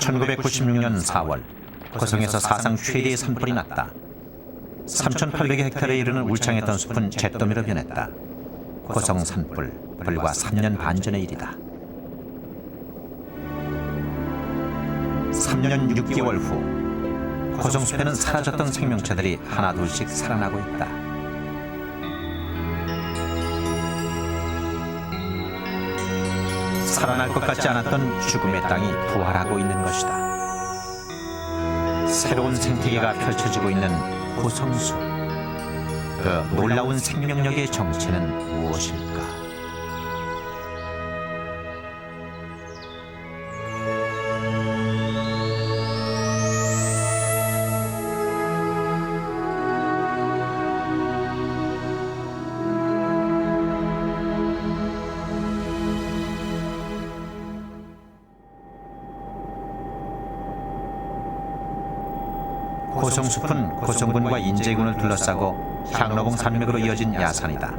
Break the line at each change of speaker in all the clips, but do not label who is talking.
1996년 4월 고성에서 사상 최대의 산불이 났다. 3,800헥타르에 이르는 울창했던 숲은 잿더미로 변했다. 고성 산불, 불과 3년 반 전의 일이다. 3년 6개월 후 고성숲에는 사라졌던 생명체들이 하나둘씩 살아나고 있다. 살아날 것 같지 않았던 죽음의 땅이 부활하고 있는 것이다. 새로운 생태계가 펼쳐지고 있는 고성숲. 그 놀라운 생명력의 정체는 무엇일까? 고성숲은 고성군과 인제군을 둘러싸고 향로봉 산맥으로 이어진 야산이다.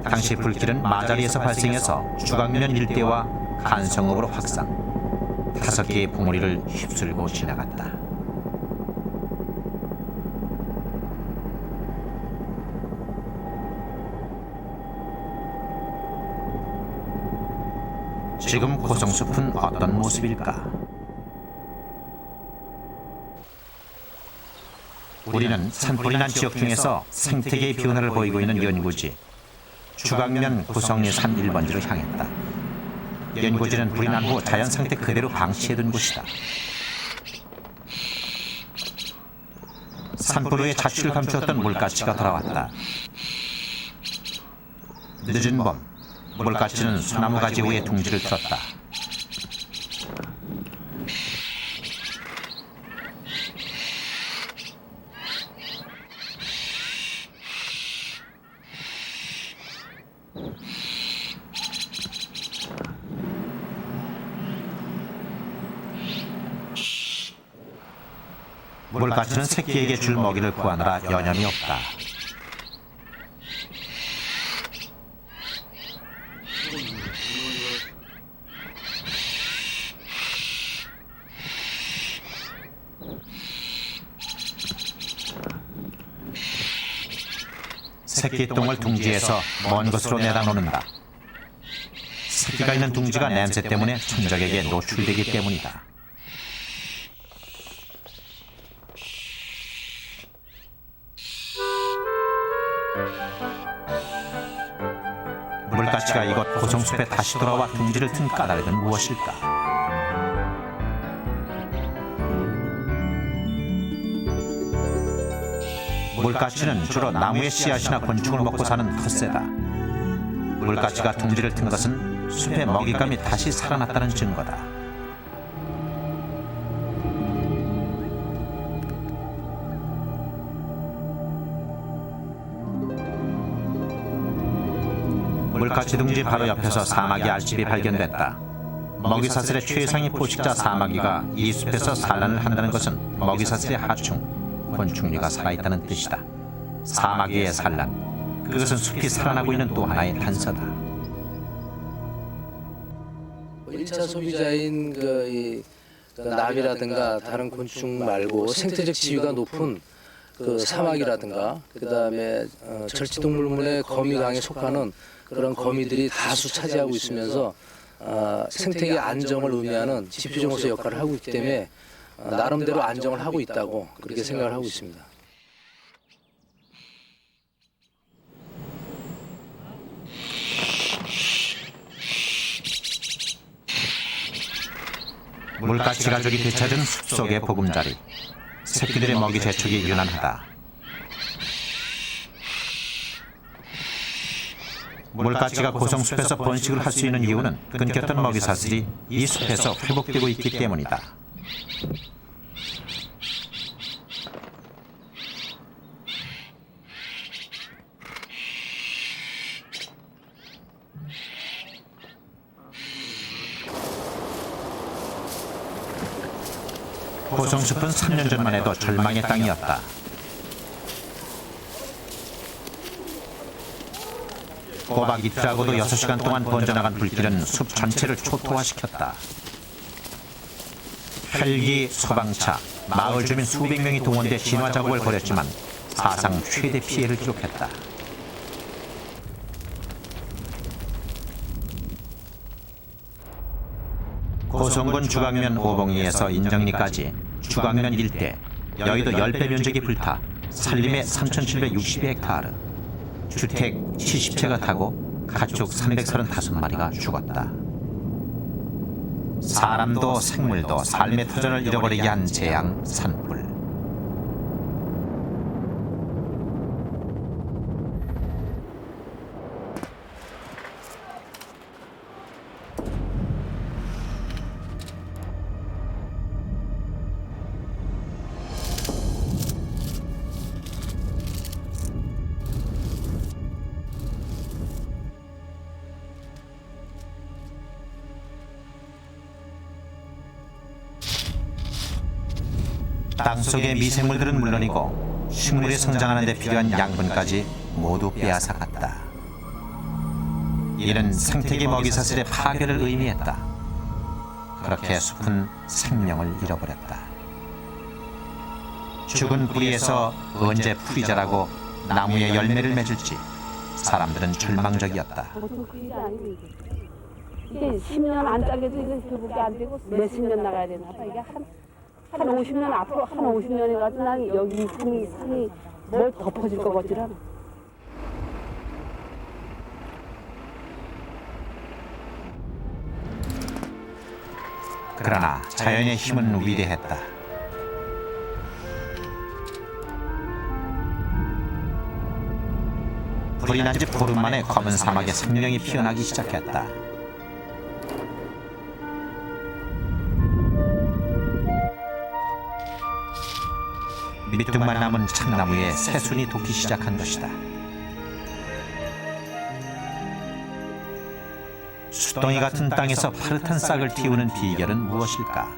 당시 불길은 마자리에서 발생해서 주강면 일대와 간성읍으로 확산, 5개의 봉우리를 휩쓸고 지나갔다. 지금 고성숲은 어떤 모습일까? 우리는 산불이 난 지역 중에서 생태계의 변화를 보이고 있는 연구지 주강면 고성예산 1번지로 향했다. 연구지는 불이 난 후 자연 상태 그대로 방치해둔 곳이다. 산불 후에 자취를 감추었던 물가치가 돌아왔다. 늦은 밤, 물가치는 소나무 가지 위에 둥지를 틀었다. 물가치는 새끼에게 줄 먹이를 구하느라 여념이 없다. 새끼 똥을 둥지에서 먼 곳으로 내다 놓는다. 새끼가 있는 둥지가 냄새 때문에 천적에게 노출되기 때문이다. 물가치가 이곳 고성숲에 다시 돌아와 둥지를 튼 까닭은 무엇일까? 물가치는 주로 나무의 씨앗이나 곤충을 먹고 사는 텃새다. 물가치가 둥지를 튼 것은 숲의 먹잇감이 다시 살아났다는 증거다. 물가치 둥지 바로 옆에서 사마귀 알집이 발견됐다. 먹이사슬의 최상위 포식자 사마귀가 이 숲에서 산란을 한다는 것은 먹이사슬의 하충, 곤충류가 살아있다는 뜻이다. 사마귀의 산란, 그것은 숲이 살아나고 있는 또 하나의 단서다.
1차 소비자인 그 나비라든가 다른 곤충 말고 생태적 지위가 높은 그 사마귀라든가 그다음에 절지동물문의 거미강에 속하는 그런 거미들이 다수 차지하고 있으면서 생태계 안정을 의미하는 지표정으로서 역할을 하고 있기 때문에 나름대로 안정을 하고 있다고 그렇게 생각을 하고 있습니다.
물가치 가족이 되찾은 숲속의 보금자리. 새끼들의 먹이 재촉이 유난하다. 물가치가 고성숲에서 번식을 할 수 있는 이유는 끊겼던 먹이사슬이 이 숲에서 회복되고 있기 때문이다. 고성숲은 3년 전만 해도 절망의 땅이었다. 꼬박 이틀하고도 6시간 동안 번져나간 불길은 숲 전체를 초토화시켰다. 헬기, 소방차, 마을 주민 수백 명이 동원돼 진화 작업을 벌였지만 사상 최대 피해를 기록했다. 고성군 주강면 오봉리에서 인정리까지 주강면 일대 여의도 10배 면적이 불타 산림의 3,760헥타르, 주택 70채가 타고 가축 335마리가 죽었다. 사람도 생물도 삶의 터전을 잃어버리게 한 재앙 산불. 땅속의 미생물들은 물론이고 식물이 성장하는 데 필요한 양분까지 모두 빼앗아갔다. 이는 생태계 먹이사슬의 파괴를 의미했다. 그렇게 숲은 생명을 잃어버렸다. 죽은 뿌리에서 언제 풀이 자라고 나무에 열매를 맺을지 사람들은 절망적이었다.
이게 10년 안 짜게도 이거 그밖에 안 되고 몇십 년 나가야 되나 봐. 이게 한 50년 앞으로 한 50년에 가도 난 여기 산이 뭘 덮어질 것 같지 않아.
그러나 자연의 힘은 위대했다. 불이 난 지 보름 만에 검은 사막에 생명이 피어나기 시작했다. 밑둥만 남은 참나무에 새순이 돋기 시작한 것이다. 수덩이 같은 땅에서 파릇한 싹을 틔우는 비결은 무엇일까?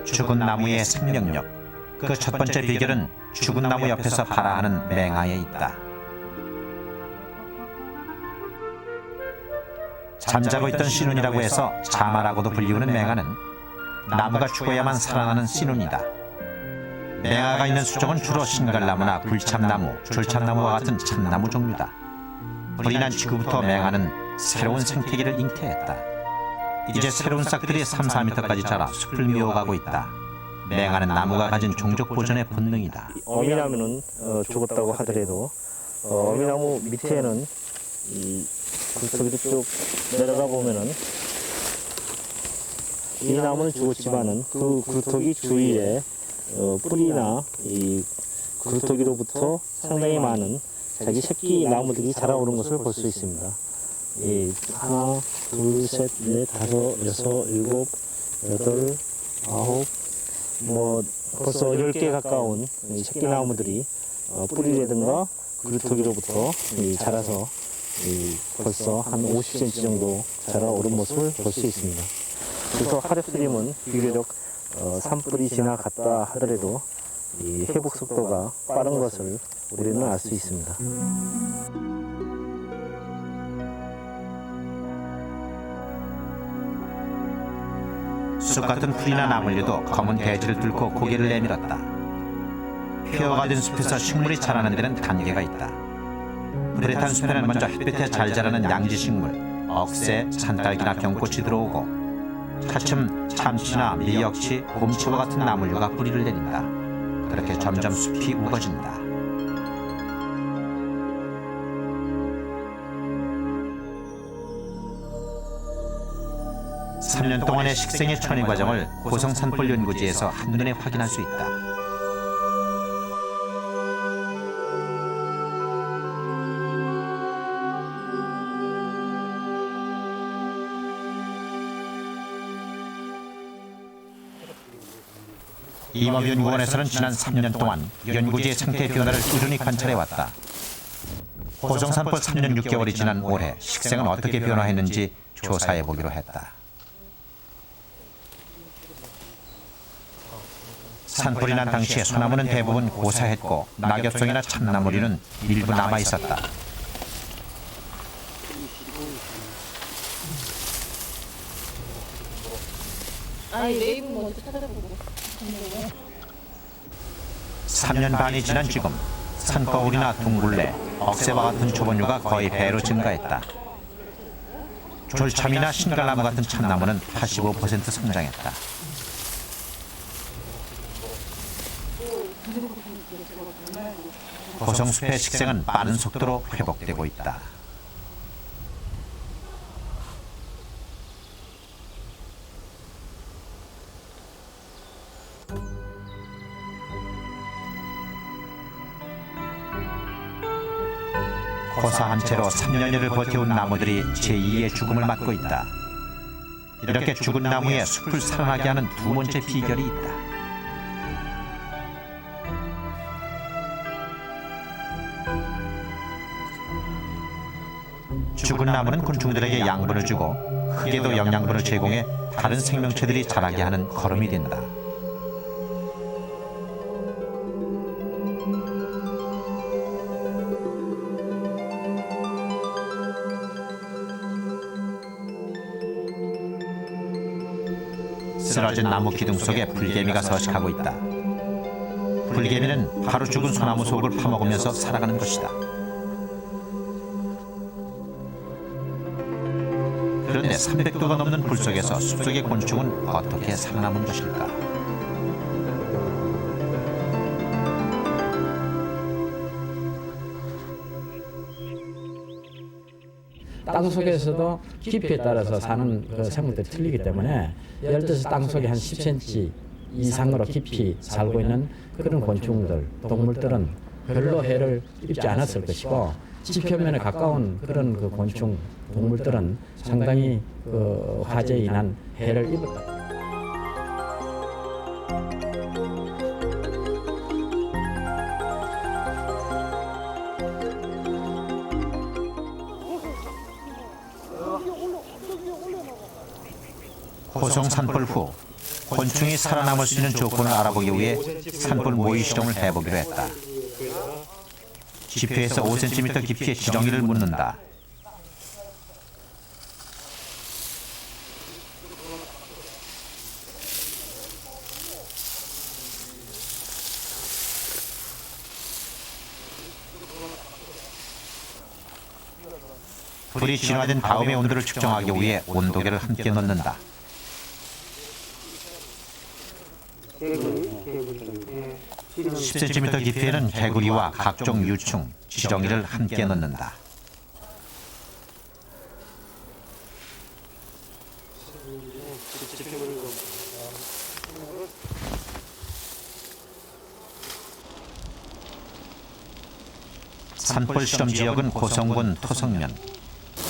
죽은 나무의 생명력. 그 첫 번째 비결은 죽은 나무 옆에서 발아하는 맹아에 있다. 잠자고 있던 씨눈이라고 해서 자마라고도 불리우는 맹아는 나무가 죽어야만 살아나는 씨눈이다. 맹아가 있는 수족은 주로 신갈나무나 굴참나무, 졸참나무와 같은 참나무 종류다. 불이 난 직후부터 맹아는 새로운 생태계를 잉태했다. 이제 새로운 싹들이 3, 4m까지 자라 숲을 메워가고 있다. 맹아는 나무가 가진 종족 보존의 본능이다.
어미나무는 죽었다고 하더라도 어미나무 밑에는 이 굴뚝이 쭉 내려가 보면은 이 나무는 죽었지만은 그 굴뚝이 주위에 뿌리나 이 굴뚝이로부터 상당히 많은 자기 새끼 나무들이 자라오는 것을 볼 수 있습니다. 하나, 둘, 셋, 넷, 다섯, 여섯, 일곱, 여덟, 아홉, 벌써 10개 가까운 이 새끼 나무들이 뿌리라든가 굴뚝이로부터 자라서 벌써 한 50cm 정도 자라오른 모습을 볼 수 있습니다. 그래서 하랩스림은 비교적 산불이 지나갔다 하더라도 이 회복 속도가 빠른 것을 우리는 알 수 있습니다.
숲 같은 풀이나 나물류도 검은 대지를 뚫고 고개를 내밀었다. 폐허가 된 숲에서 식물이 자라는 데는 단계가 있다. 불에 탄 숲에는 먼저 햇빛에 잘 자라는 양지식물, 억새, 산딸기나 병꽃이 들어오고 차츰 참치나 미역치, 곰치와 같은 나물류가 뿌리를 내린다. 그렇게 점점 숲이 우거진다. 삼 년 동안의 식생의 천위 과정을 고성 산불 연구지에서 한눈에 확인할 수 있다. 임업연구원에서는 지난 3년 동안 연구지의 생태 변화를 꾸준히 관찰해왔다. 고성산불 3년 6개월이 지난 올해 식생은 어떻게 변화했는지 조사해보기로 했다. 산불이 난 당시에 소나무는 대부분 고사했고 낙엽송이나 참나무류는 일부 남아있었다.
아니 네이버 먼저 찾아보고.
3년 반이 지난 지금 산거울이나 둥굴레, 억새와 같은 초본류가 거의 배로 증가했다. 졸참이나 신갈나무 같은 참나무는 85% 성장했다. 고성숲의 식생은 빠른 속도로 회복되고 있다. 고사한 채로 3년여를 버텨온 나무들이 제2의 죽음을 맞고 있다. 이렇게 죽은 나무에 숲을 살아나게 하는 두 번째 비결이 있다. 죽은 나무는 곤충들에게 양분을 주고 흙에도 영양분을 제공해 다른 생명체들이 자라게 하는 거름이 된다. 쓰러진 나무 기둥 속에 불개미가 서식하고 있다. 불개미는 바로 죽은 소나무 속을 파먹으면서 살아가는 것이다. 그런데 300도가 넘는 불 속에서 숲속의 곤충은 어떻게 살아남은 것일까?
땅 속에서도 깊이에 따라서 사는 그 생물들이 틀리기 때문에 예를 들어서 땅 속에 한 10cm 이상으로 깊이 살고 있는 그런 곤충들, 동물들은 별로 해를 입지 않았을 것이고 지표면에 가까운 그런 그 곤충, 동물들은 상당히 그 화재에 인한 해를 입었다.
고성 산불 후 곤충이 살아남을 수 있는 조건을 알아보기 위해 산불 모의 실험을 해보기로 했다. 지표에서 5cm 깊이의 지렁이를 묻는다. 불이 진화된 다음의 온도를 측정하기 위해 온도계를 함께 넣는다. 10cm 깊이에는 개구리와 각종 유충, 지렁이를 함께 넣는다. 산불 실험 지역은 고성군 토성면.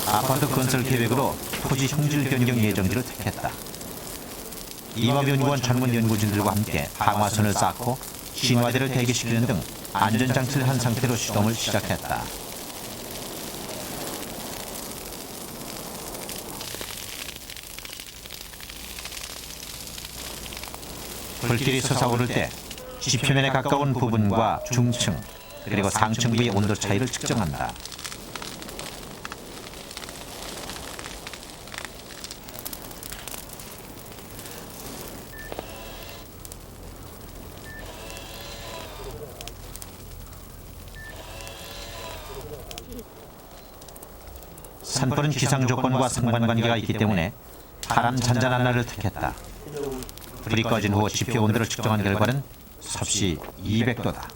아파트 건설 계획으로 토지 형질 변경 예정지를 택했다. 임업연구원 전문 연구진들과 함께 방화선을 쌓고 진화대를 대기시키는 등 안전장치를 한 상태로 실험을 시작했다. 불길이 솟아오를 때 지표면에 가까운 부분과 중층 그리고 상층 부의 온도 차이를 측정한다. 산불은 기상 조건과 상관관계가 있기 때문에 바람 잔잔한 날을 택했다. 불이 꺼진 후 지표 온도를 측정한 결과는 섭씨 200도다.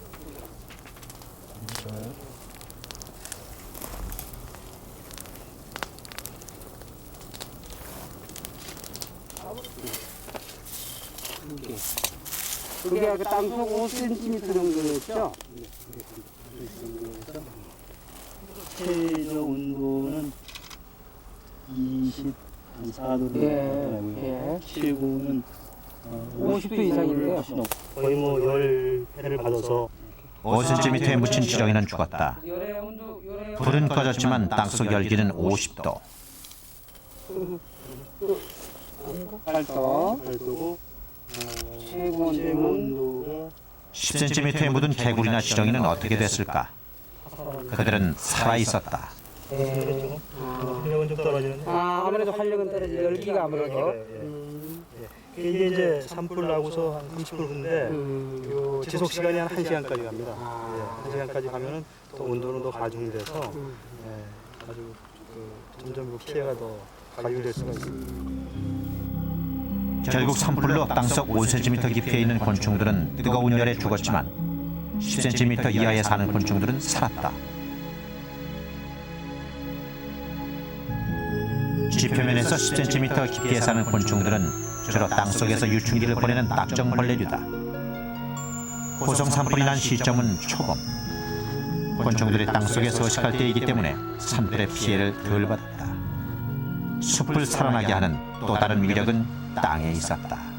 그게 그 땅속 5cm 정도였죠?
최저 온도는 24도 되더라고요. 최고는
50도 이상인데요.
거의 뭐 10회를 받아서
5cm에 묻힌 지렁이는 죽었다. 불은 꺼졌지만 땅속 열기는 50도.
8도. 최고 온도가
10cm에 묻은 개구리나 지렁이는 어떻게 됐을까? 그들은 살아있었다.
활력은 좀 떨어지는데
아무래도 활력은 떨어지 열기가 아무래도
이게 이제 산불 나고서 한 30분 후인데 요 지속 시간이 한 1시간까지 갑니다. 예, 1시간까지 가면은 또 온도는 더 가중이 돼서 예, 아주 점점 피해가 더 가중될 수가 있습니다.
결국 산불로 땅속 5cm 깊이에 있는 곤충들은 뜨거운 열에 죽었지만 10cm 이하에 사는 곤충들은 살았다. 지표면에서 10cm 깊이에 사는 곤충들은 주로 땅속에서 유충기를 보내는 낙정벌레류다. 고성 산불이 난 시점은 초봄. 곤충들이 땅속에 서식할 때이기 때문에 산불의 피해를 덜 받았다. 숲을 살아나게 하는 또 다른 위력은 땅에 있었다.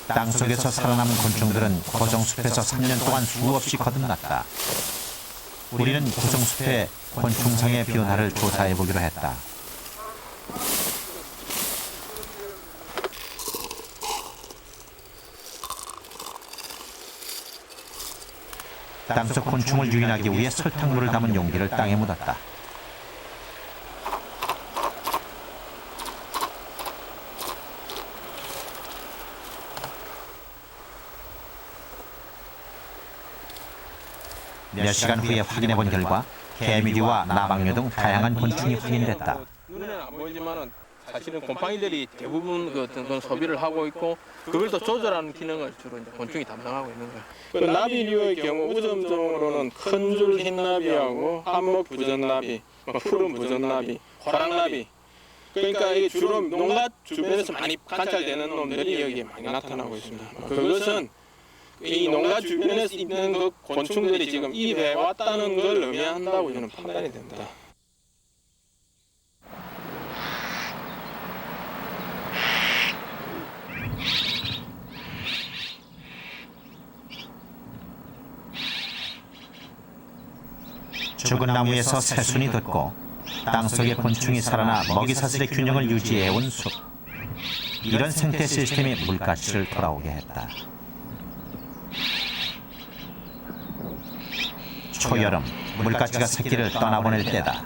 땅속에서 살아남은 곤충들은 고성숲에서 3년 동안 수없이 거듭났다. 우리는 고성숲의 곤충상의 변화를 조사해보기로 했다. 땅속 곤충을 유인하기 위해 설탕물을 담은 용기를 땅에 묻었다. 몇 시간 후에 확인해 본 결과 개미류와 나방류 등 다양한 곤충이 확인됐다.
눈에는 안 보이지만은 사실은 곰팡이들이 대부분 그 어떤 그런 소비를 하고 있고 그걸 또 조절하는 기능을 주로 이제 곤충이 담당하고 있는 거예요. 그 나비류의 경우 우점종으로는 큰줄 흰나비하고 한목 부전나비, 푸른 부전나비, 호랑나비. 그러니까 이게 주로 농가 주변에서 많이 관찰되는 놈들이 여기에 많이 나타나고 있습니다. 그것은 이 농가 주변에 있는 그 곤충들이 지금 입에 왔다는 걸 의미한다고 저는 판단이 됩니다.
죽은 나무에서 새순이 돋고 땅속의 곤충이 살아나 먹이사슬의 균형을 유지해온 숲. 이런 생태 시스템이 물가치를 돌아오게 했다. 초여름, 물가치가 새끼를 떠나보낼 때다.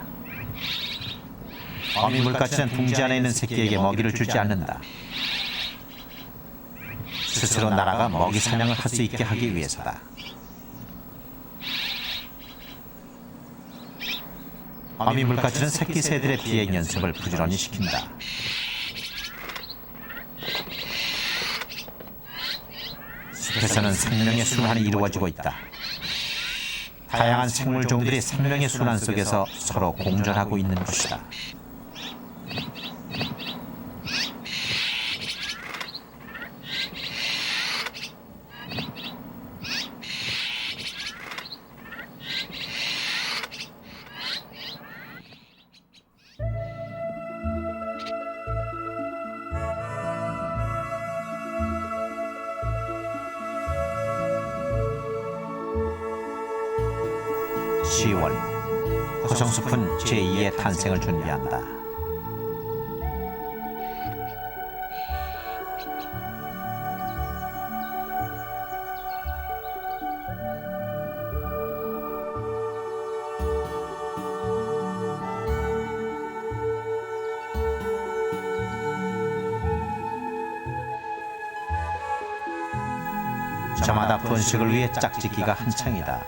어미 물가치는 둥지 안에 있는 새끼에게 먹이를 주지 않는다. 스스로 날아가 먹이 사냥을 할 수 있게 하기 위해서다. 어미 물가치는 새끼 새들의 비행 연습을 부지런히 시킨다. 숲에서는 생명의 순환이 이루어지고 있다. 다양한 생물 종들이 생명의 순환 속에서 서로 공존하고 있는 것이다. (10월) 고성숲은 제2의 탄생을 준비한다. 저마다 번식을 위해 짝짓기가 한창이다.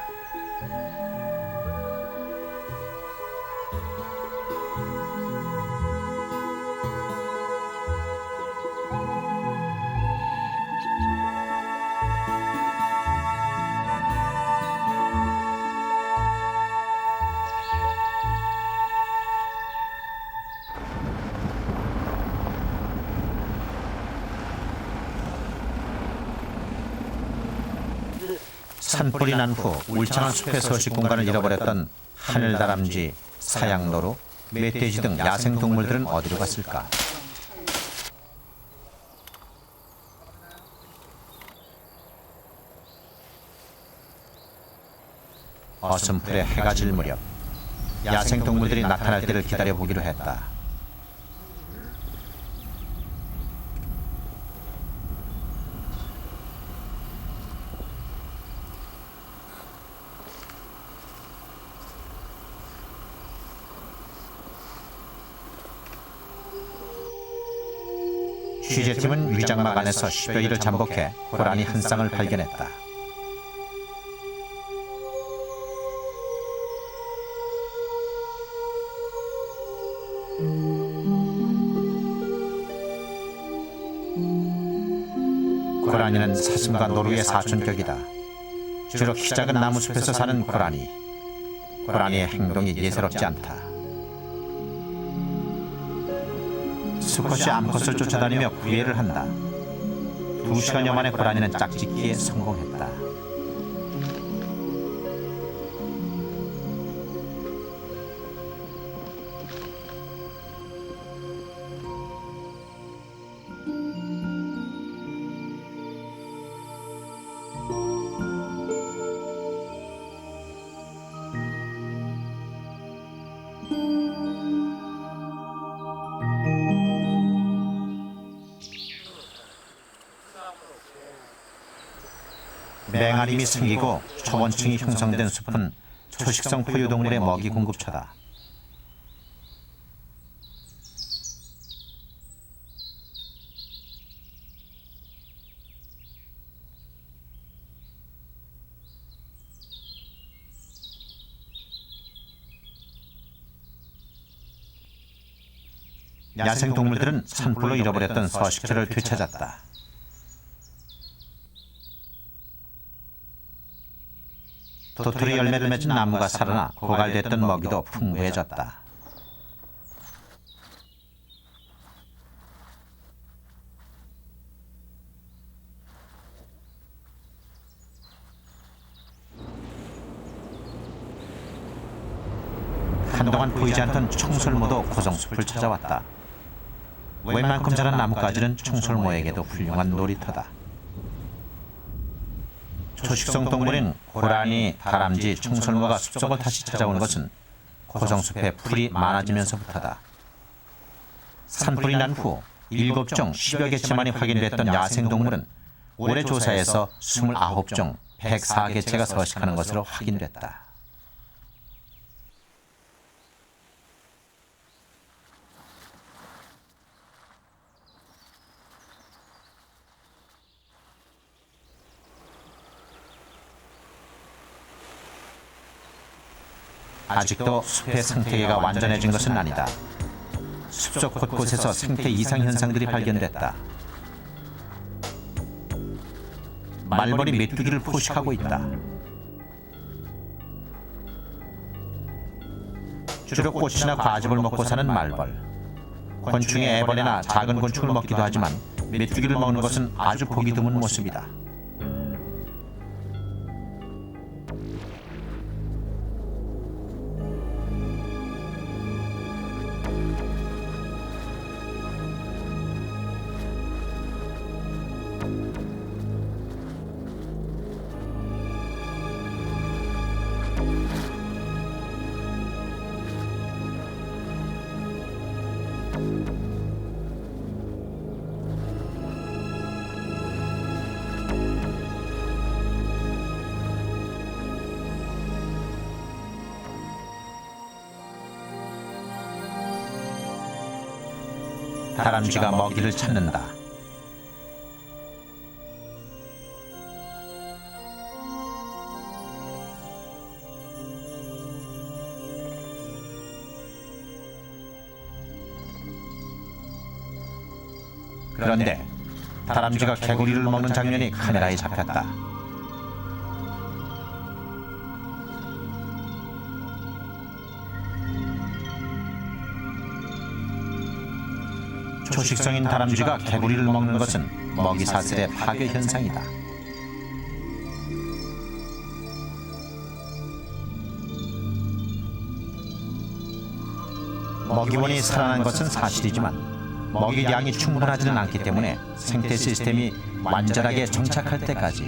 산불이 난 후 울창한 숲의 서식 공간을 잃어버렸던 하늘다람쥐, 사양노루, 멧돼지 등 야생동물들은 어디로 갔을까? 어슴풀에 해가 질 무렵 야생 동물들이 나타날 때를 기다려보기로 했다. 취재팀은 위장막 안에서 10여 일을 잠복해 고라니 한 쌍을 발견했다. 고라니는 사슴과 노루의 사촌격이다. 주로 키 작은 나무숲에서 사는 고라니. 고라니의 행동이 예사롭지 않다. 수컷이 암컷을 쫓아다니며 구애를 한다. 2시간여 만에 고라니는 짝짓기에 성공했다. 맹아림이 생기고 초원층이 형성된 숲은 초식성 포유동물의 먹이 공급처다. 야생 동물들은 산불로 잃어버렸던 서식처를 되찾았다. 도토리 열매를 맺은 나무가 살아나 고갈됐던 먹이도 풍부해졌다. 한동안 보이지 않던 청설모도 고성숲을 찾아왔다. 웬만큼 자란 나뭇가지는 청설모에게도 훌륭한 놀이터다. 초식성 동물인 고라니, 다람쥐, 청설모가 숲속을 다시 찾아오는 것은 고성숲에 풀이 많아지면서부터다. 산불이 난 후 7종 10여 개체만이 확인됐던 야생동물은 올해 조사에서 29종 104개체가 서식하는 것으로 확인됐다. 아직도 숲의 생태계가 완전해진 것은 아니다. 숲속 곳곳에서 생태 이상 현상들이 발견됐다. 말벌이 메뚜기를 포식하고 있다. 주로 꽃이나 과즙을 먹고 사는 말벌. 곤충의 애벌레나 작은 곤충을 먹기도 하지만 메뚜기를 먹는 것은 아주 보기 드문 모습이다. 다람쥐가 먹이를 찾는다. 그런데 다람쥐가 개구리를 먹는 장면이 카메라에 잡혔다. 초식성인 다람쥐가 개구리를 먹는 것은 먹이 사슬의 파괴 현상이다. 먹이원이 살아난 것은 사실이지만 먹이량이 충분하지는 않기 때문에 생태 시스템이 완전하게 정착할 때까지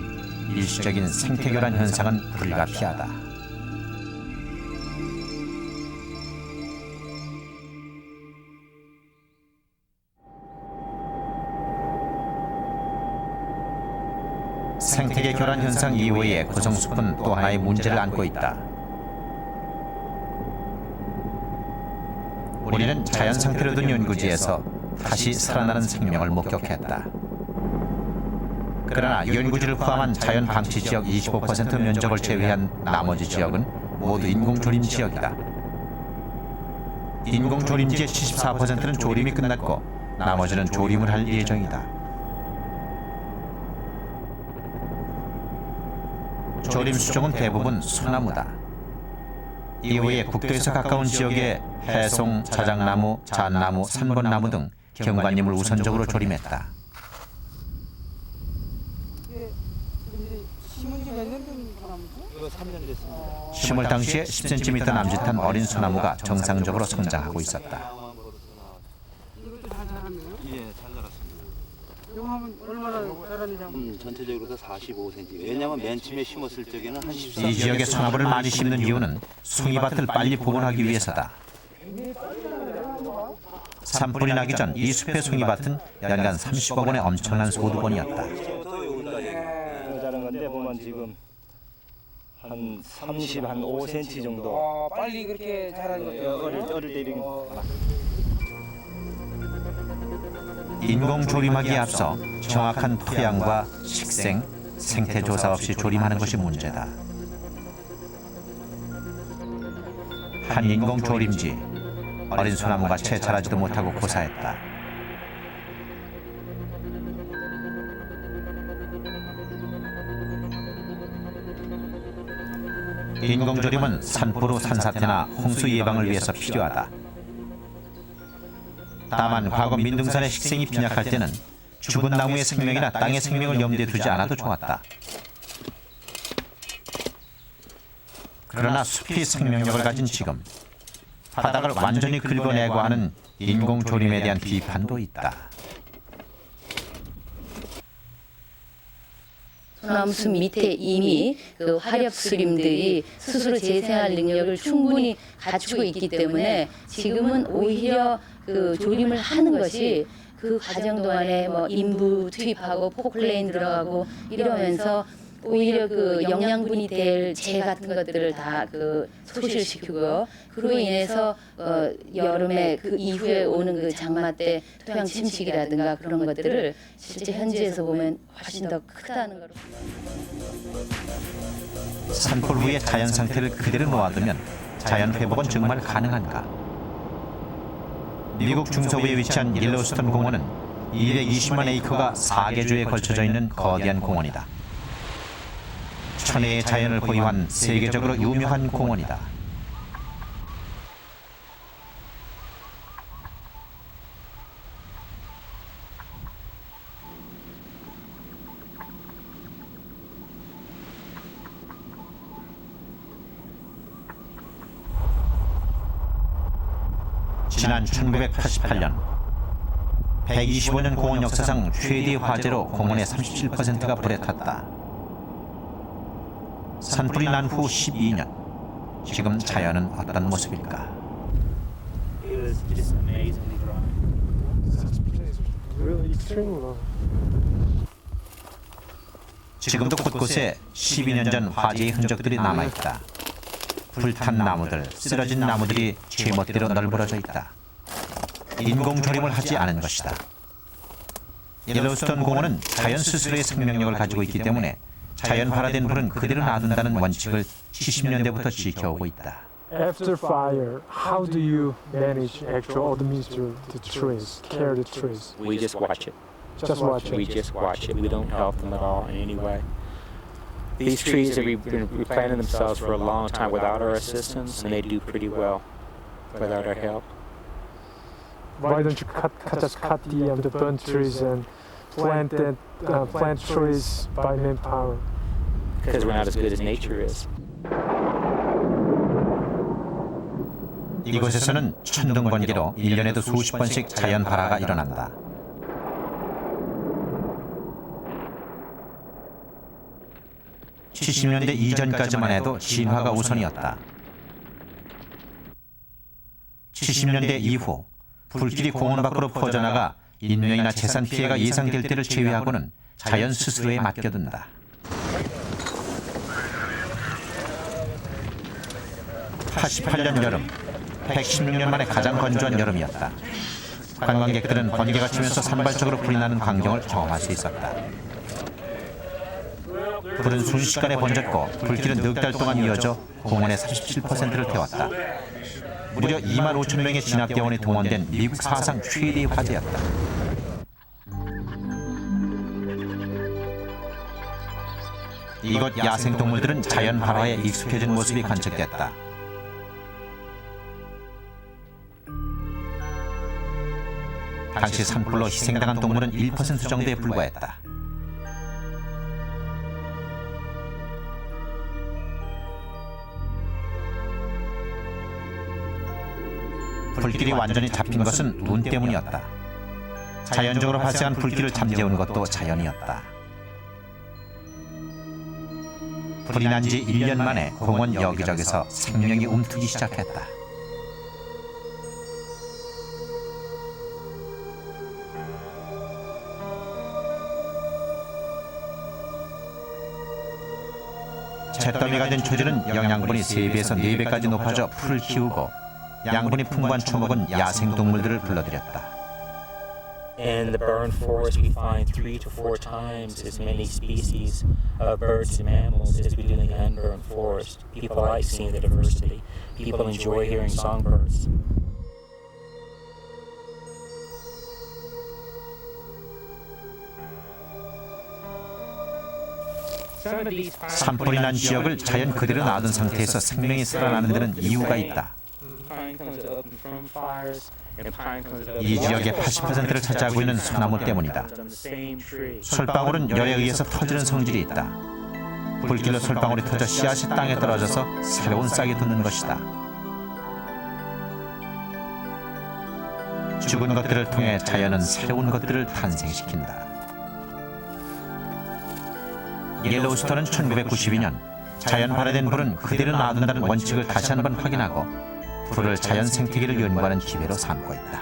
일시적인 생태교란 현상은 불가피하다. 생태계 교란 현상 이후의 고성숲은 또 하나의 문제를 안고 있다. 우리는 자연 상태로 둔 연구지에서 다시 살아나는 생명을 목격했다. 그러나 연구지를 포함한 자연 방치 지역 25% 면적을 제외한 나머지 지역은 모두 인공조림 지역이다. 인공조림지의 74%는 조림이 끝났고 나머지는 조림을 할 예정이다. 조림 수종은 대부분 소나무다. 이후에 국도에서 가까운 지역에 해송, 자작나무, 잣나무, 산본나무 등 경관림을 우선적으로 조림했다.
심은 지 몇 년 된 사람이죠?
이거 3년 됐습니다.
심을 당시에 10cm 남짓한 어린 소나무가 정상적으로 성장하고 있었다.
이것도 잘 자랐네요.
예, 잘 자랐습니다.
이거 하면 얼마나 자랐는지 한번.
전체적으로 다 45cm. 왜냐하면 맨 처음에 심었을 적에는 한 14cm.
이 지역에 소나무를 많이 심는 이유는 숭이밭을 빨리 복원하기 위해서다. 산불이 나기 전 이 숲의 숭이밭은 연간 30억 원의 엄청난 소득원이었다.
자란 건데 보면 지금 한 5cm 정도.
빨리 그렇게 자라는 거예요.
어릴 때 이렇게.
인공 조림하기에 앞서 정확한 토양과 식생, 생태 조사 없이 조림하는 것이 문제다. 한 인공 조림지, 어린 소나무가 채 자라지도 못하고 고사했다. 인공 조림은 산불 산사태나 홍수 예방을 위해서 필요하다. 다만 과거 민둥산의 식생이 빈약할 때는 죽은 나무의 생명이나 땅의 생명을 염두에 두지 않아도 좋았다. 그러나 숲이 생명력을 가진 지금 바닥을 완전히 긁어내고 하는 인공 조림에 대한 비판도 있다.
소나무숲 밑에 이미 그 화렵수림들이 스스로 재생할 능력을 충분히 갖추고 있기 때문에 지금은 오히려 그 조림을 하는 것이 그 과정 동안에 뭐 인부 투입하고 포클레인 들어가고 이러면서 오히려 그 영양분이 될 재 같은 것들을 다 그 소실시키고요. 그로 인해서 여름에 그 이후에 오는 그 장마 때 토양 침식이라든가 그런 것들을 실제 현지에서 보면 훨씬 더 크다는 걸.
산불 후의 자연 상태를 그대로 놓아두면 자연 회복은 정말 가능한가? 미국 중서부에 위치한 옐로스톤 공원은 220만 에이커가 4개주에 걸쳐져 있는 거대한 공원이다. 천혜의 자연을 보유한 세계적으로 유명한 공원이다. 지난 1988년 125년 공원 역사상 최대 화재로 공원의 37%가 불에 탔다. 산불이 난 후 12년, 지금 자연은 어떤 모습일까? 지금도 곳곳에 12년 전 화재의 흔적들이 남아있다. 불탄 나무들, 쓰러진 나무들이 제멋대로 널브러져 있다. 인공 조림을 하지 않은 것이다. 옐로스톤 공원은 자연 스스로의 생명력을 가지고 있기 때문에 자연 발화된 불은 그대로 놔둔다는 원칙을 70년대부터 지켜오고 있다.
After fire, how do you manage actual administer the trees, care the trees?
We just watch it.
Just watch
We
it.
just watch it. We don't help them at all in any way. These trees have been replanting themselves for a long time without our assistance, and they do pretty well without our help.
Why don't you just cut the burnt trees and plant trees by manpower?
Because we're not as good as nature is.
이곳에서는 천둥번개로 1년에도 수십 번씩 자연 발화가 일어난다. (70년대) 이전까지만 해도 진화가 우선이었다. 70년대 이후 불길이 공원 밖으로 퍼져나가 인명이나 재산 피해가 예상될 때를 제외하고는 자연 스스로에 맡겨둔다. 1988년 여름, 116년 만에 가장 건조한 여름이었다. 관광객들은 번개가 치면서 산발적으로 불이 나는 광경을 경험할 수 있었다. 불은 순식간에 번졌고 불길은 넉 달 동안 이어져 공원의 37%를 태웠다. 무려 2만 5천 명의 진압대원이 동원된 미국 사상 최대의 화재였다. 이곳 야생동물들은 자연 발화에 익숙해진 모습이 관측됐다. 당시 산불로 희생당한 동물은 1% 정도에 불과했다. 불길이 완전히 잡힌 것은 눈 때문이었다. 자연적으로 발생한 불길을 잠재우는 것도 자연이었다. 불이 난 지 1년 만에 공원 여기저기서 생명이 움트기 시작했다. 잿더미가 된 초지는 영양분이 3배에서 4배까지 높아져 풀을 키우고 양분이 풍부한 초목은 야생동물들을 불러들였다.
In the burned forest, we find 3 to 4 times as many species of birds and mammals as we do in the unburned forest. People like seeing the diversity. People enjoy hearing songbirds.
산불이 난 지역을 자연 그대로 놔둔 상태에서 생명이 살아나는 데는 이유가 있다. 이 지역의 80%를 차지하고 있는 소나무 때문이다. 솔방울은 열에 의해서 터지는 성질이 있다. 불길로 솔방울이 터져 씨앗이 땅에 떨어져서 새로운 싹이 돋는 것이다. 죽은 것들을 통해 자연은 새로운 것들을 탄생시킨다. 옐로우스톤은 1992년 자연 발화된 불은 그대로 놔둔다는 원칙을 다시 한번 확인하고 불을 자연 생태계를 연구하는 기회로 삼고 있다.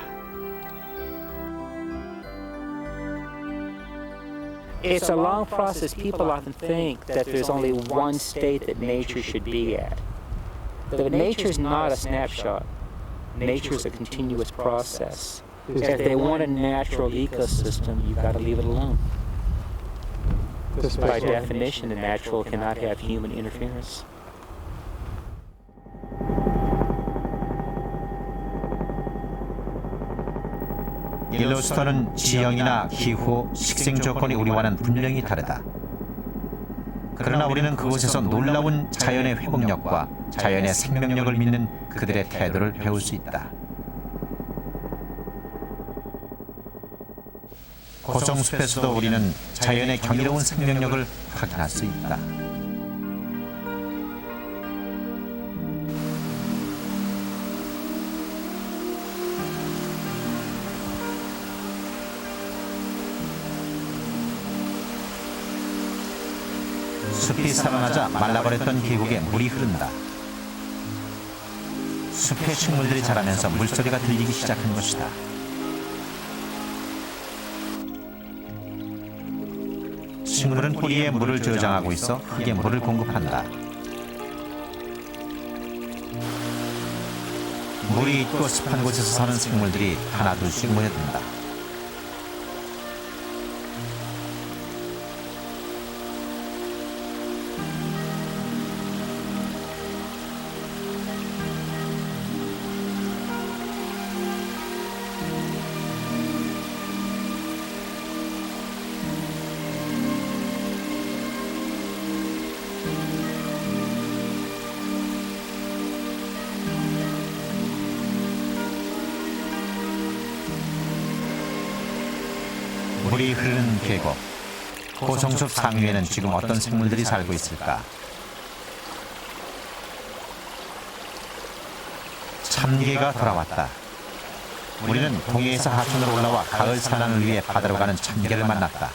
It's a long process. People often think that there's only one state that nature should be at. But nature is not a snapshot. Nature is a continuous process. If they want a natural ecosystem, you've got to leave it alone. By definition, the natural cannot have human interference.
옐로우스톤은 지형이나 기후, 식생 조건이 우리와는 분명히 다르다. 그러나 우리는 그곳에서 놀라운 자연의 회복력과 자연의 생명력을 믿는 그들의 태도를 배울 수 있다. 고성숲에서도 우리는 자연의 경이로운 생명력을 확인할 수 있다. 숲이 살아나자 말라버렸던 계곡에 물이 흐른다. 숲에 식물들이 자라면서 물소리가 들리기 시작한 것이다. 식물은 뿌리에 물을 저장하고 있어 흙에 물을 공급한다. 물이 있고 습한 곳에서 사는 생물들이 하나둘씩 모여든다. 물이 흐르는 계곡. 고성숲 상류에는 지금 어떤 생물들이 살고 있을까? 참개가 돌아왔다. 우리는 동해에서 하천으로 올라와 가을 산란을 위해 바다로 가는 참개를 만났다.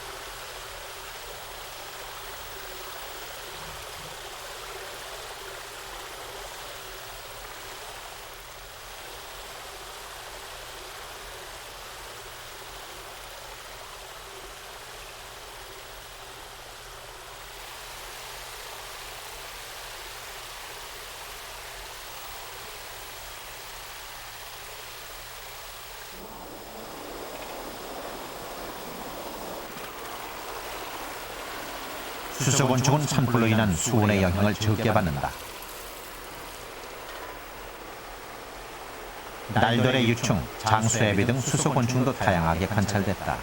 수소곤충은 산불로 인한 수온의 영향을 적게 받는다. 날돌의 유충, 장수애비 등 수소곤충도 다양하게 관찰됐다.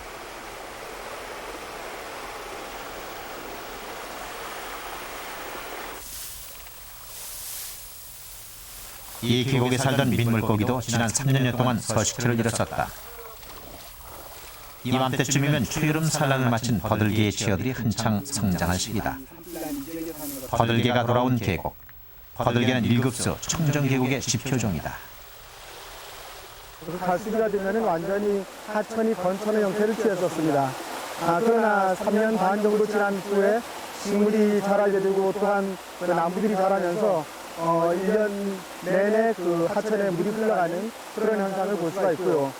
이 계곡에 살던 민물고기도 지난 3년여 동안 서식처를 잃었었다. 이맘때쯤이면 초여름 산란을 마친 버들개의 지어들이 한창 성장할 시기다. 버들개가 돌아온 계곡. 버들개는 1급수 청정계곡의 지표종이다.
가수기가 되면 완전히 하천이 건천의 형태를 취했었습니다. 그러나 3년 반 정도 지난 후에 식물이 자라게 되고 또한 그 나무들이 자라면서 1년 내내 그 하천에 물이 흘러가는 그런 현상을 볼 수가 있고요.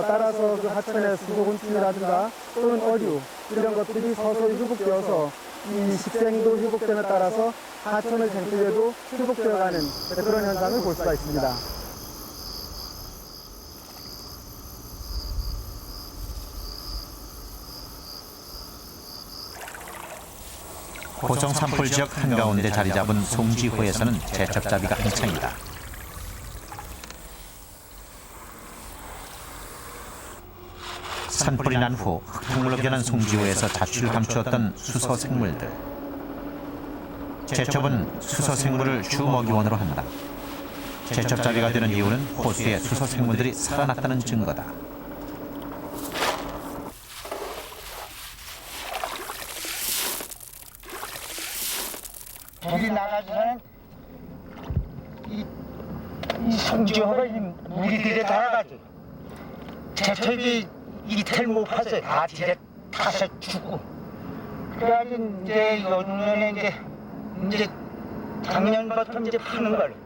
따라서 그 하천의 수소곤충이라든가 또는 어류 이런 것들이 서서히 회복되어서 이 식생도 회복됨에 따라서 하천의 생태계도 회복되어가는 그런 현상을 볼 수가 있습니다.
고성 산불 지역 한가운데 자리 잡은 송지호에서는 제첩잡이가 한창이다. 산불이 난 후 흙탕물로 변한 송지호에서 자취를 감추었던 수소 생물들. 제첩은 수소 생물을 주 먹이원으로 한다. 제첩잡이가 되는 이유는 호수에 수소 생물들이 살아났다는 증거다.
물이 나가서는 이 송지호가 물이 들에 달아가지고 제첩이 이틀 못 팠어요. 다 들에 타서 죽고. 그래가지고 이제 요즘에는 이제 작년부터 이제 파는 걸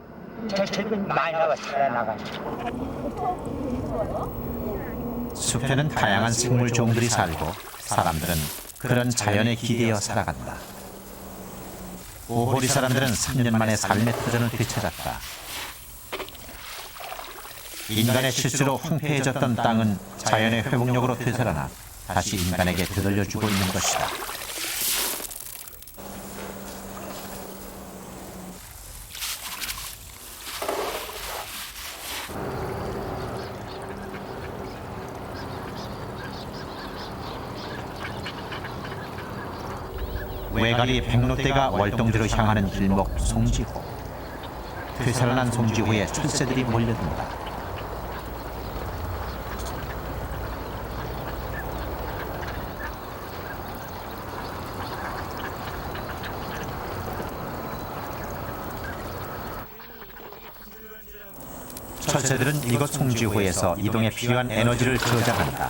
제첩이 많이 나가 살아나가지고.
숲에는 다양한 생물 종들이 살고 사람들은 그런 자연에 기대어 살아간다. 오호리 사람들은 3년 만에 삶의 터전을 되찾았다. 인간의 실수로 황폐해졌던 땅은 자연의 회복력으로 되살아나 다시 인간에게 되돌려주고 있는 것이다. 외가리 백로대가 월동지로 향하는 길목 송지호. 되살아난 송지호에 철새들이 몰려든다. 철새들은 이곳 송지호에서 이동에 필요한 에너지를 저장한다.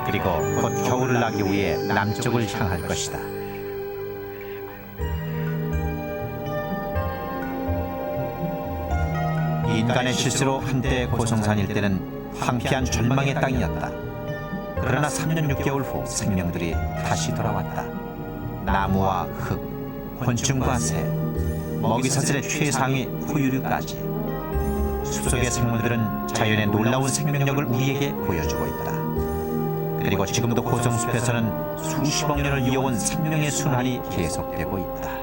그리고 곧 겨울을 나기 위해 남쪽을 향할 것이다. 인간의 실수로 한때 고성산 일대는 황폐한 절망의 땅이었다. 그러나 3년 6개월 후 생명들이 다시 돌아왔다. 나무와 흙, 곤충과 새, 먹이사슬의 최상위 포유류까지. 숲속의 생물들은 자연의 놀라운 생명력을 우리에게 보여주고 있다. 그리고 지금도 고성숲에서는 수십억 년을 이어온 생명의 순환이 계속되고 있다.